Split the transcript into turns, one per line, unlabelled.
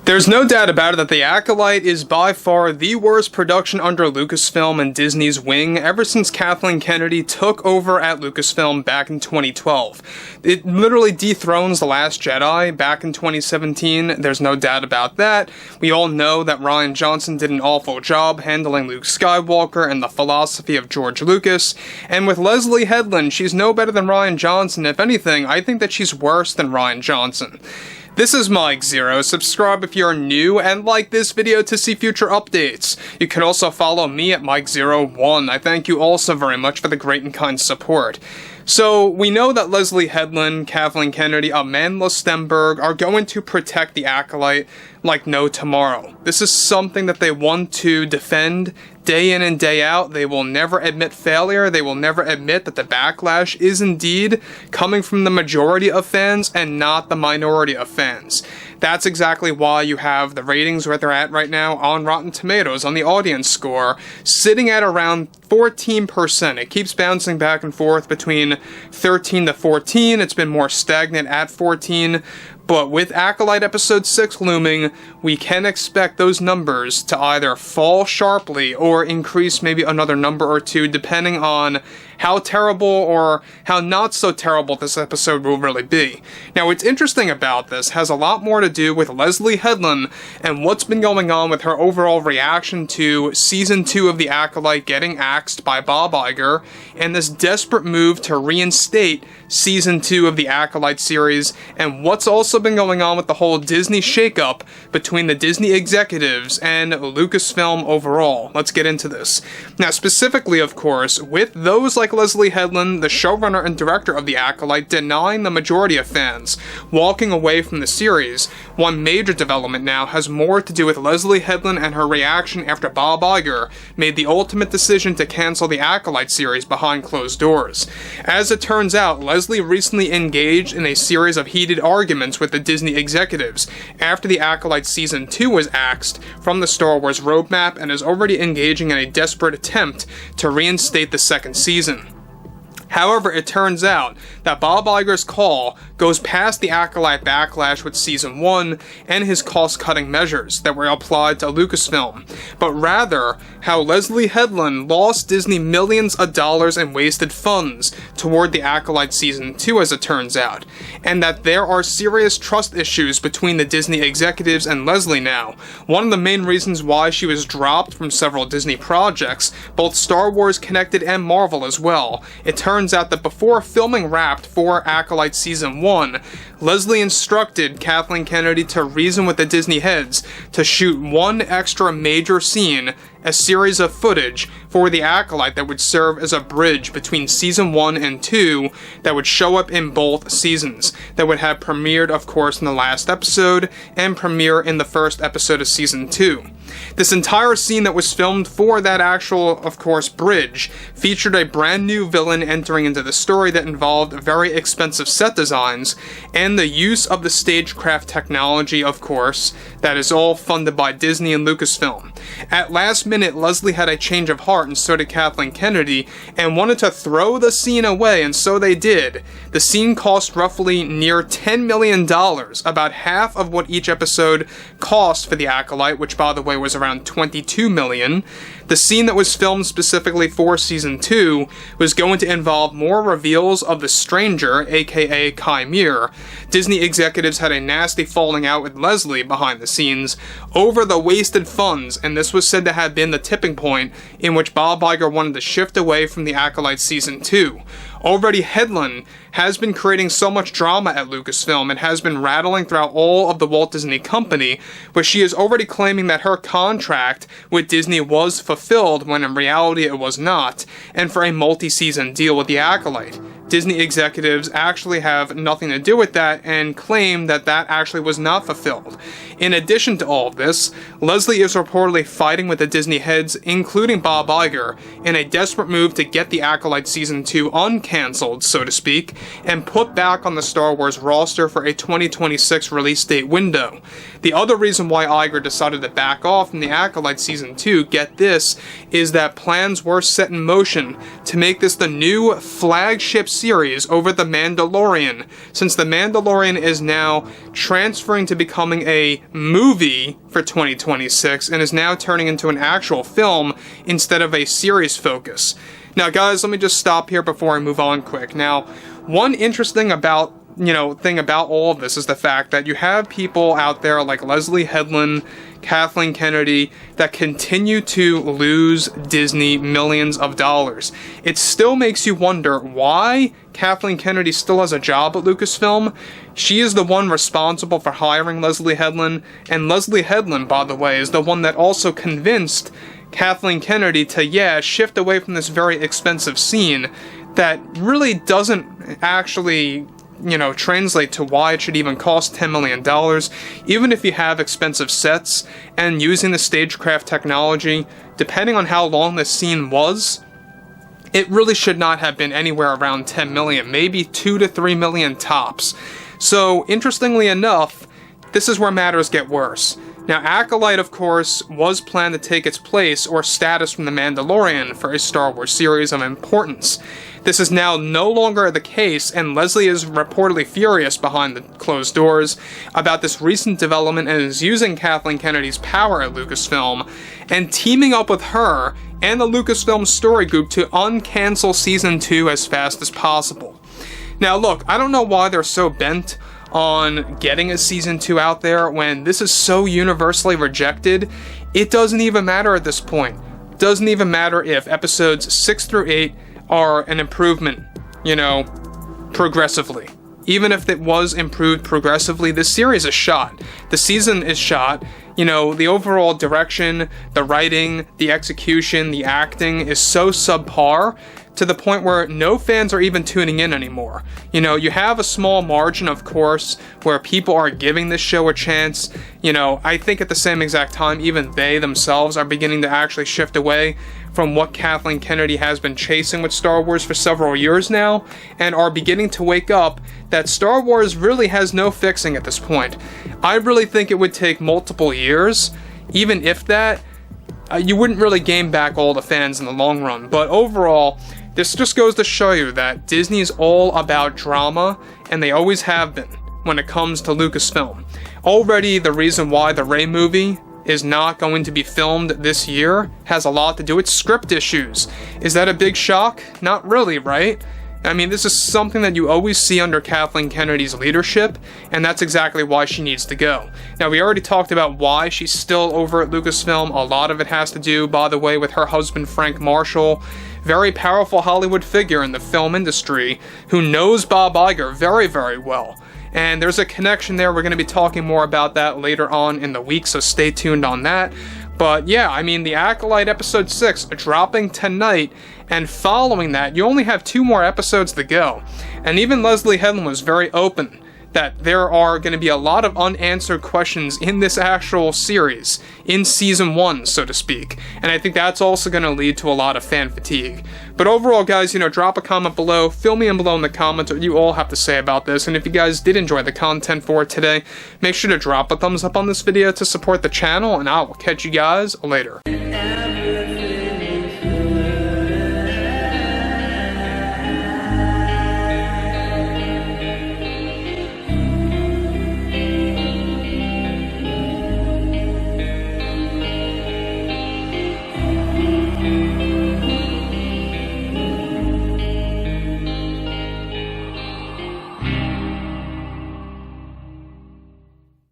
There's no doubt about it that The Acolyte is by far the worst production under Lucasfilm and Disney's wing ever since Kathleen Kennedy took over at Lucasfilm back in 2012. It literally dethrones The Last Jedi back in 2017, there's no doubt about that. We all know that Rian Johnson did an awful job handling Luke Skywalker and the philosophy of George Lucas, and with Leslye Headland, she's no better than Rian Johnson. If anything, I think that she's worse than Rian Johnson. This is Mike Zero. Subscribe if you're new, and like this video to see future updates. You can also follow me at Mike01. I thank you all so very much for the great and kind support. So, we know that Leslye Headland, Kathleen Kennedy, Amandla Stenberg are going to protect the Acolyte like no tomorrow. This is something that they want to defend day in and day out. They will never admit failure. They will never admit that the backlash is indeed coming from the majority of fans and not the minority of fans. That's exactly why you have the ratings where they're at right now on Rotten Tomatoes, on the audience score, sitting at around 14%. It keeps bouncing back and forth between 13 to 14. It's been more stagnant at 14. But with Acolyte Episode 6 looming, we can expect those numbers to either fall sharply or increase maybe another number or two, depending on how terrible or how not so terrible this episode will really be. Now, what's interesting about this has a lot more to do with Leslye Headland and what's been going on with her overall reaction to Season 2 of The Acolyte getting axed by Bob Iger, and this desperate move to reinstate Season 2 of the Acolyte series, and what's also been going on with the whole Disney shakeup between the Disney executives and Lucasfilm overall. Let's get into this. Now, specifically, of course, with those like Leslye Headland, the showrunner and director of The Acolyte, denying the majority of fans, walking away from the series, one major development now has more to do with Leslye Headland and her reaction after Bob Iger made the ultimate decision to cancel the Acolyte series behind closed doors. As it turns out, Leslye recently engaged in a series of heated arguments with the Disney executives after the Acolyte Season 2 was axed from the Star Wars roadmap and is already engaging in a desperate attempt to reinstate the second season. However, it turns out that Bob Iger's call goes past the Acolyte backlash with Season 1 and his cost-cutting measures that were applied to Lucasfilm, but rather how Leslye Headland lost Disney millions of dollars in wasted funds toward the Acolyte Season 2, as it turns out, and that there are serious trust issues between the Disney executives and Leslye now. One of the main reasons why she was dropped from several Disney projects, both Star Wars connected and Marvel as well. It turns out that before filming wrapped for Acolyte Season 1, Leslye instructed Kathleen Kennedy to reason with the Disney heads to shoot one extra major scene, a series of footage for the Acolyte that would serve as a bridge between Season 1 and 2 that would show up in both seasons, that would have premiered, of course, in the last episode and premiere in the first episode of Season 2. This entire scene that was filmed for that actual, of course, bridge featured a brand new villain entering into the story that involved very expensive set designs and the use of the stagecraft technology, of course, that is all funded by Disney and Lucasfilm. At last minute, Leslye had a change of heart, and so did Kathleen Kennedy, and wanted to throw the scene away, and so they did. The scene cost roughly near $10 million, about half of what each episode cost for The Acolyte, which, by the way, was around $22 million. The scene that was filmed specifically for Season 2 was going to involve more reveals of the Stranger, aka Chimere. Disney executives had a nasty falling out with Leslye behind the scenes over the wasted funds, and this was said to have been the tipping point in which Bob Iger wanted to shift away from the Acolyte Season 2. Already, Headland has been creating so much drama at Lucasfilm and has been rattling throughout all of the Walt Disney Company, but she is already claiming that her contract with Disney was fulfilled when in reality it was not, and for a multi-season deal with the Acolyte. Disney executives actually have nothing to do with that and claim that that actually was not fulfilled. In addition to all of this, Leslye is reportedly fighting with the Disney heads, including Bob Iger, in a desperate move to get the Acolyte Season 2 uncancelled, so to speak, and put back on the Star Wars roster for a 2026 release date window. The other reason why Iger decided to back off from the Acolyte Season 2, get this, is that plans were set in motion to make this the new flagship series over The Mandalorian, since The Mandalorian is now transferring to becoming a movie for 2026 and is now turning into an actual film instead of a series focus. Now guys, let me just stop here before I move on quick. Now, one interesting thing about all of this is the fact that you have people out there like Leslye Headland, Kathleen Kennedy, that continue to lose Disney millions of dollars. It still makes you wonder why Kathleen Kennedy still has a job at Lucasfilm. She is the one responsible for hiring Leslye Headland, and Leslye Headland, by the way, is the one that also convinced Kathleen Kennedy to, shift away from this very expensive scene that really doesn't actually translate to why it should even cost $10 million, even if you have expensive sets and using the stagecraft technology. Depending on how long this scene was, it really should not have been anywhere around 10 million, maybe 2 to 3 million tops. So, interestingly enough, this is where matters get worse. Now, Acolyte, of course, was planned to take its place or status from The Mandalorian for a Star Wars series of importance. This is now no longer the case, and Leslye is reportedly furious behind the closed doors about this recent development and is using Kathleen Kennedy's power at Lucasfilm and teaming up with her and the Lucasfilm story group to uncancel Season 2 as fast as possible. Now look, I don't know why they're so bent on getting a Season 2 out there when this is so universally rejected. It doesn't even matter at this point. It doesn't even matter if episodes 6 through 8 are an improvement, progressively. Even if it was improved progressively, this series is shot. The season is shot. The overall direction, the writing, the execution, the acting is so subpar to the point where no fans are even tuning in anymore. You have a small margin, of course, where people are giving this show a chance. I think at the same exact time, even they themselves are beginning to actually shift away from what Kathleen Kennedy has been chasing with Star Wars for several years now, and are beginning to wake up that Star Wars really has no fixing at this point. I really think it would take multiple years, even if that, you wouldn't really gain back all the fans in the long run. But overall, this just goes to show you that Disney's all about drama, and they always have been when it comes to Lucasfilm. Already, the reason why the Rey movie is not going to be filmed this year has a lot to do with script issues. Is that a big shock? Not really, right? I mean, this is something that you always see under Kathleen Kennedy's leadership, and that's exactly why she needs to go. Now, we already talked about why she's still over at Lucasfilm. A lot of it has to do, by the way, with her husband, Frank Marshall, very powerful Hollywood figure in the film industry, who knows Bob Iger very, very well. And there's a connection there. We're going to be talking more about that later on in the week, so stay tuned on that. But yeah, I mean, the Acolyte episode 6 dropping tonight, and following that, you only have 2 more episodes to go. And even Leslye Headland was very open that there are going to be a lot of unanswered questions in this actual series, in Season 1, so to speak. And I think that's also going to lead to a lot of fan fatigue. But overall, guys, drop a comment below, fill me in below in the comments what you all have to say about this, and if you guys did enjoy the content for today, make sure to drop a thumbs up on this video to support the channel, and I will catch you guys later.